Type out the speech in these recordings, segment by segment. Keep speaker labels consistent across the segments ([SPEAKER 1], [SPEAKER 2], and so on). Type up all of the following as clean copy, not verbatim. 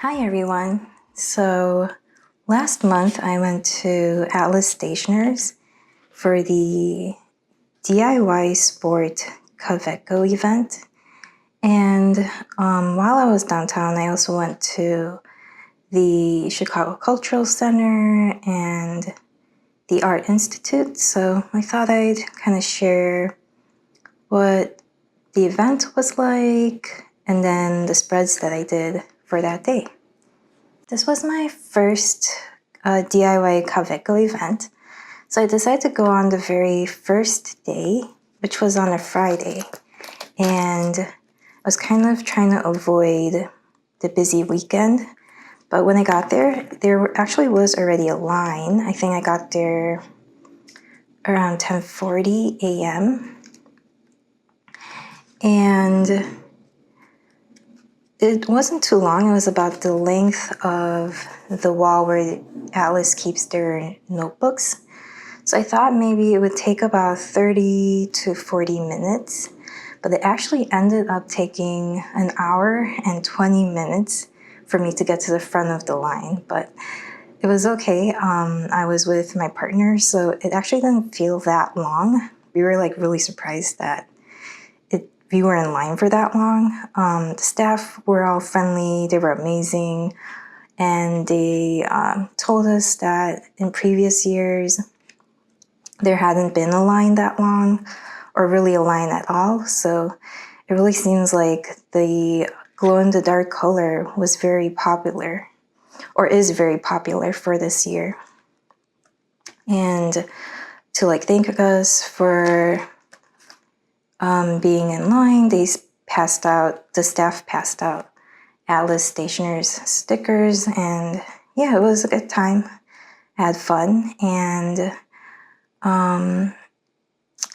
[SPEAKER 1] Hi everyone. So last month I went to Atlas Stationers for the DIY Sport Kaweco event. And while I was downtown, I also went to the Chicago Cultural Center and the Art Institute. So I thought I'd kind of share what the event was like and then the spreads that I did for that day. This was my first DIY Kaweco event, so I decided to go on the very first day, which was on a Friday, and I was kind of trying to avoid the busy weekend, but when I got there actually was already a line. I think I got there around 10:40 a.m. and it wasn't too long. It was about the length of the wall where Atlas keeps their notebooks. So I thought maybe it would take about 30 to 40 minutes, but it actually ended up taking an hour and 20 minutes for me to get to the front of the line, but it was okay. I was with my partner, so it actually didn't feel that long. We were really surprised that we were in line for that long. The staff were all friendly, they were amazing, and they told us that in previous years there hadn't been a line that long, or really a line at all, so it really seems like the glow-in-the-dark color was very popular, or is very popular for this year. And to thank us for being in line, the staff passed out Atlas Stationers stickers, and yeah, it was a good time. I had fun, and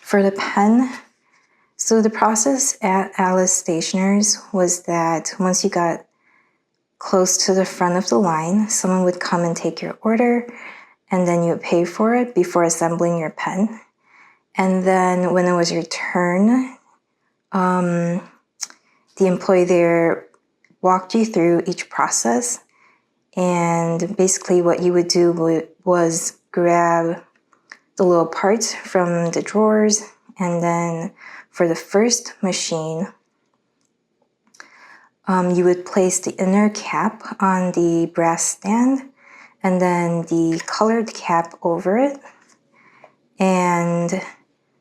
[SPEAKER 1] for the pen, so the process at Atlas Stationers was that once you got close to the front of the line, someone would come and take your order, and then you would pay for it before assembling your pen. And then when it was your turn, the employee there walked you through each process, and basically what you would do was grab the little parts from the drawers, and then for the first machine, you would place the inner cap on the brass stand and then the colored cap over it, and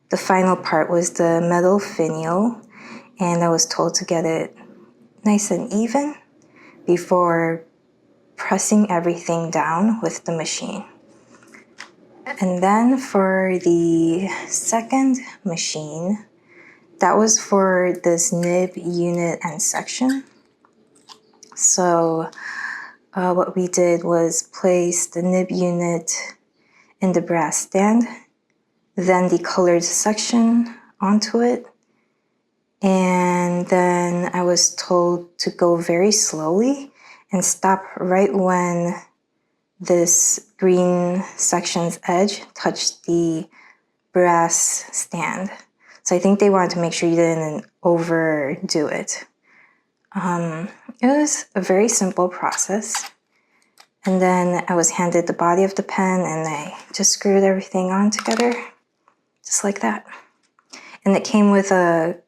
[SPEAKER 1] the final part was the metal finial, and I was told to get it nice and even before pressing everything down with the machine. And then for the second machine, that was for this nib unit and section. So what we did was place the nib unit in the brass stand, then the colored section onto it, and then I was told to go very slowly and stop right when this green section's edge touched the brass stand. So I think they wanted to make sure you didn't overdo it. It was a very simple process. And then I was handed the body of the pen, and I just screwed everything on together, just like that. And it came with a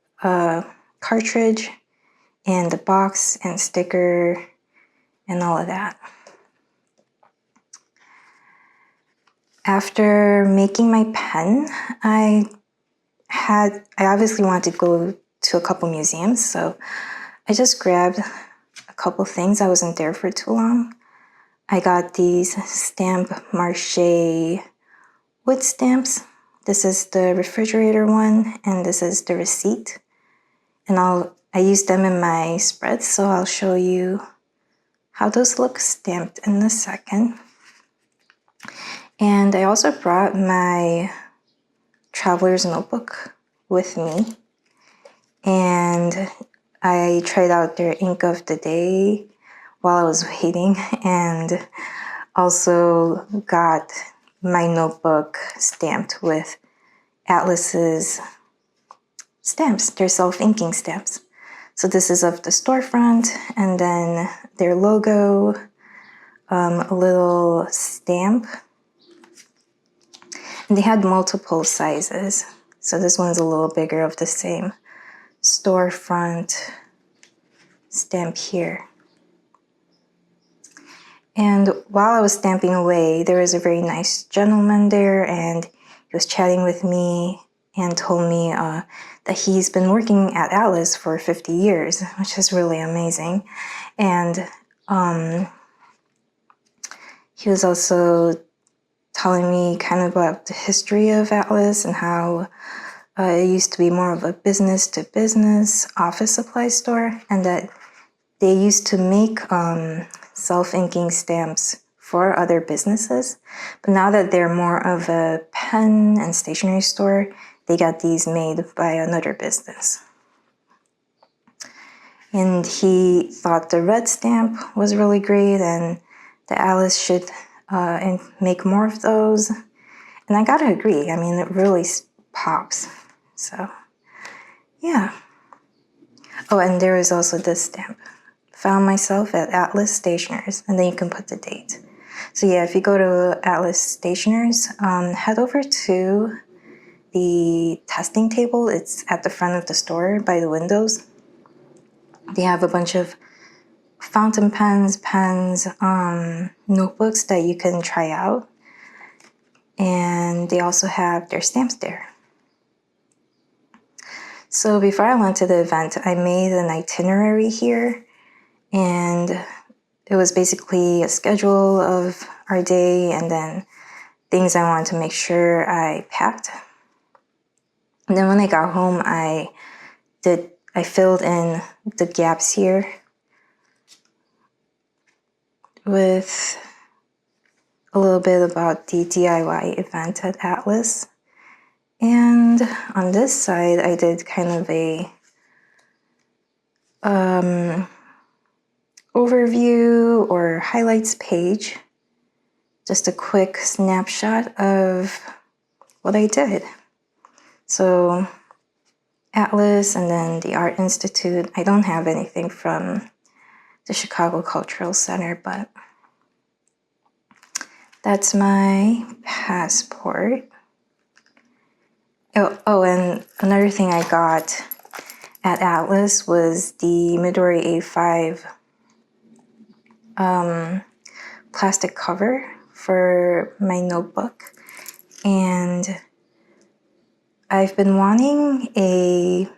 [SPEAKER 1] cartridge and the box and sticker and all of that. After making my pen, I obviously wanted to go to a couple museums, so I just grabbed a couple things. I wasn't there for too long. I got these stamp mache wood stamps. This is the refrigerator one, and this is the receipt. And I used them in my spreads, so I'll show you how those look stamped in a second. And I also brought my traveler's notebook with me, and I tried out their ink of the day while I was waiting, and also got my notebook stamped with Atlas's stamps, their self-inking stamps. So this is of the storefront, and then their logo, a little stamp. And they had multiple sizes. So this one's a little bigger of the same storefront stamp here. And while I was stamping away, there was a very nice gentleman there, and he was chatting with me and told me that he's been working at Atlas for 50 years, which is really amazing. And he was also telling me kind of about the history of Atlas and how it used to be more of a business-to-business office supply store, and that they used to make self-inking stamps for other businesses. But now that they're more of a pen and stationery store, they got these made by another business. And he thought the red stamp was really great and that Atlas should make more of those. And I gotta agree, I mean, it really pops. So, yeah. Oh, and there is also this stamp. Found myself at Atlas Stationers, and then you can put the date. So yeah, if you go to Atlas Stationers, head over to the testing table. It's at the front of the store by the windows. They have a bunch of fountain pens, notebooks that you can try out. And they also have their stamps there. So before I went to the event, I made an itinerary here, and it was basically a schedule of our day and then things I wanted to make sure I packed. And then when I got home, I filled in the gaps here with a little bit about the DIY event at Atlas. And on this side, I did kind of a overview or highlights page, just a quick snapshot of what I did. So Atlas and then the Art Institute. I don't have anything from the Chicago Cultural Center, but that's my passport. Oh, and another thing I got at Atlas was the Midori A5 plastic cover for my notebook. And I've been wanting a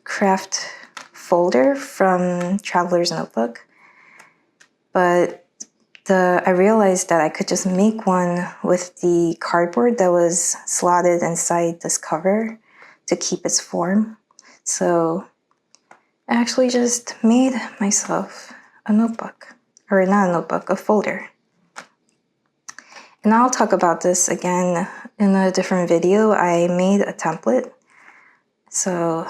[SPEAKER 1] craft folder from Traveler's Notebook, but I realized that I could just make one with the cardboard that was slotted inside this cover to keep its form. So I actually just made myself a notebook, or not a notebook, a folder. And I'll talk about this again in a different video. I made a template. So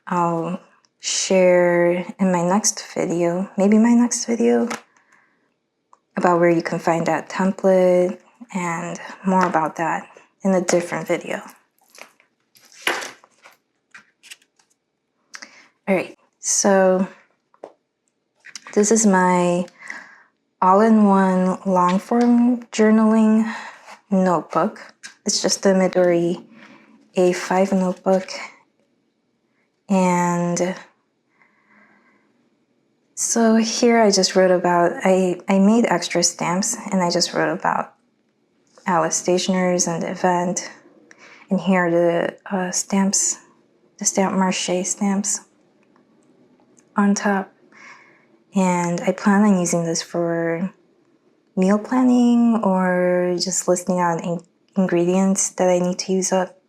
[SPEAKER 1] I'll share in my next video, maybe my next video, about where you can find that template and more about that in a different video. All right, so this is my all-in-one long-form journaling notebook. It's just the Midori A5 notebook. And so here I just wrote about, I made extra stamps and I just wrote about Atlas Stationers and the event. And here are the stamps, the stamp mache stamps on top. And I plan on using this for meal planning or just listing out ingredients that I need to use up.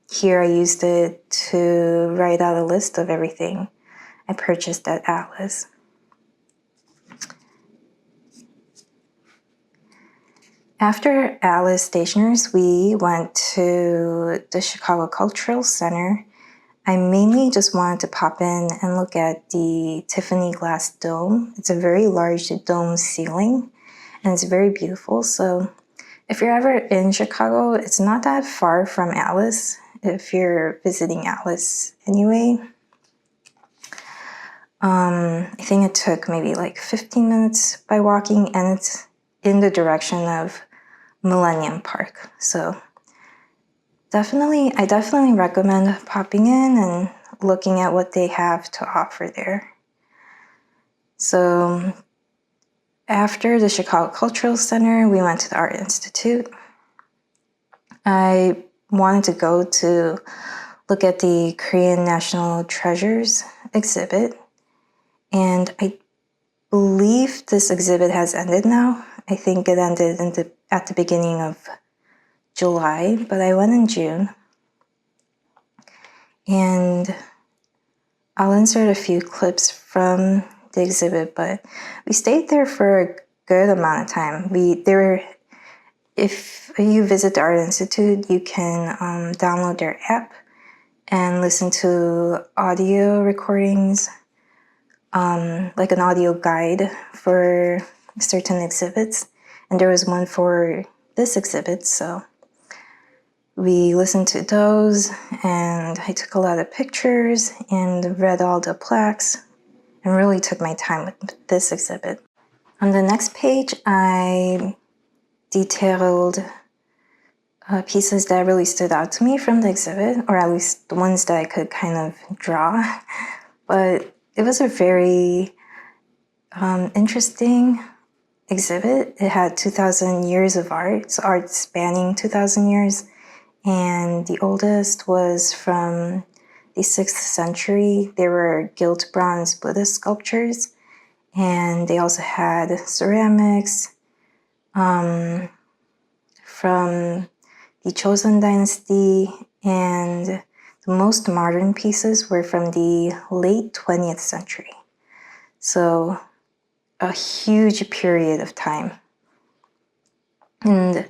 [SPEAKER 1] Here I used it to write out a list of everything I purchased at Atlas. After Atlas Stationers, we went to the Chicago Cultural Center. I mainly just wanted to pop in and look at the Tiffany glass dome. It's a very large dome ceiling and it's very beautiful. So If you're ever in Chicago, it's not that far from Alice, if you're visiting Alice anyway. I think it took maybe like 15 minutes by walking, and it's in the direction of Millennium Park. So I definitely recommend popping in and looking at what they have to offer there. So after the Chicago Cultural Center, we went to the Art Institute. I wanted to go to look at the Korean National Treasures exhibit, and I believe this exhibit has ended now. I think it ended at the beginning of July, but I went in June. And I'll insert a few clips from the exhibit, but we stayed there for a good amount of time. If you visit the Art Institute, you can download their app and listen to audio recordings, like an audio guide for certain exhibits. And there was one for this exhibit, so we listened to those, and I took a lot of pictures and read all the plaques and really took my time with this exhibit. On the next page, I detailed pieces that really stood out to me from the exhibit, or at least the ones that I could kind of draw. But it was a very interesting exhibit. It had 2,000 years of art, so art spanning 2,000 years. And the oldest was from the 6th century. They were gilt bronze Buddhist sculptures. And they also had ceramics from the Joseon dynasty. And the most modern pieces were from the late 20th century. So a huge period of time. And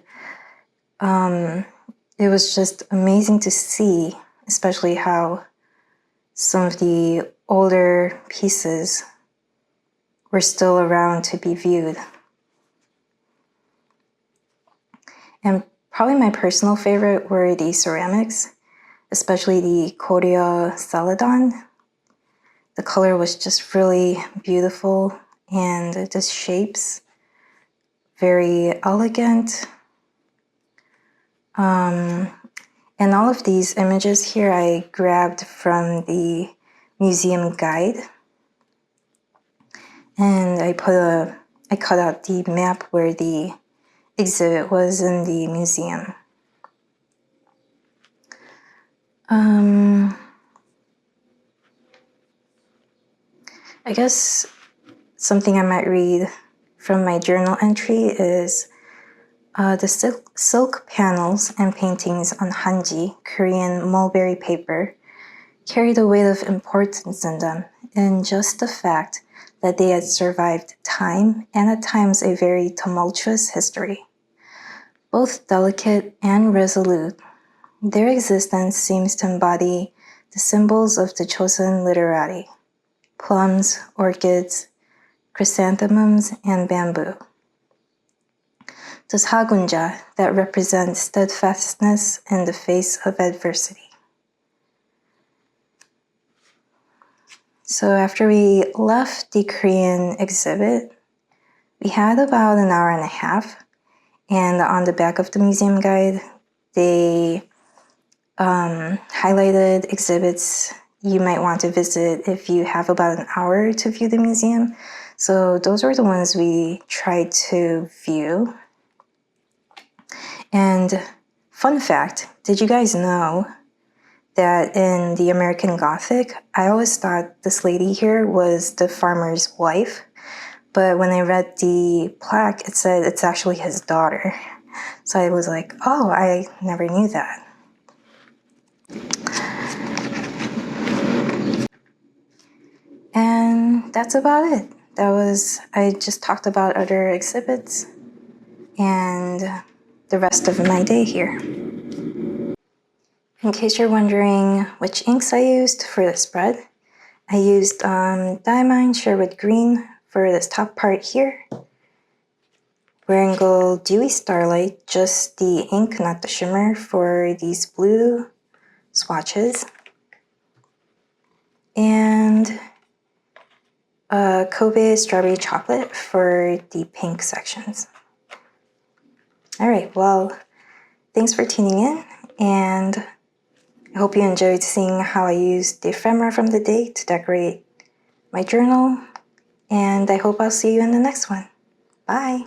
[SPEAKER 1] it was just amazing to see, especially how some of the older pieces were still around to be viewed. And probably my personal favorite were the ceramics, especially the Koryo Celadon. The color was just really beautiful, and the shapes very elegant. And all of these images here I grabbed from the museum guide. And I cut out the map where the exhibit was in the museum. I guess something I might read from my journal entry is the silk panels and paintings on hanji, Korean mulberry paper, carry the weight of importance in them, in just the fact that they had survived time and at times a very tumultuous history. Both delicate and resolute, their existence seems to embody the symbols of the Joseon literati: plums, orchids, chrysanthemums, and bamboo. The sagunja that represents steadfastness in the face of adversity. So after we left the Korean exhibit, we had about an hour and a half, and on the back of the museum guide, they highlighted exhibits you might want to visit if you have about an hour to view the museum. So those were the ones we tried to view. And fun fact, did you guys know that in the American Gothic, I always thought this lady here was the farmer's wife, but when I read the plaque, it said it's actually his daughter. So I was like, oh, I never knew that. And that's about it. I just talked about other exhibits and the rest of my day here. In case you're wondering which inks I used for the spread, I used Diamine Sherwood Green for this top part here. Wearing Gold Dewy Starlight, just the ink, not the shimmer, for these blue swatches. And Kobe Strawberry Chocolate for the pink sections. All right, well, thanks for tuning in, and I hope you enjoyed seeing how I used the ephemera from the day to decorate my journal, and I hope I'll see you in the next one. Bye!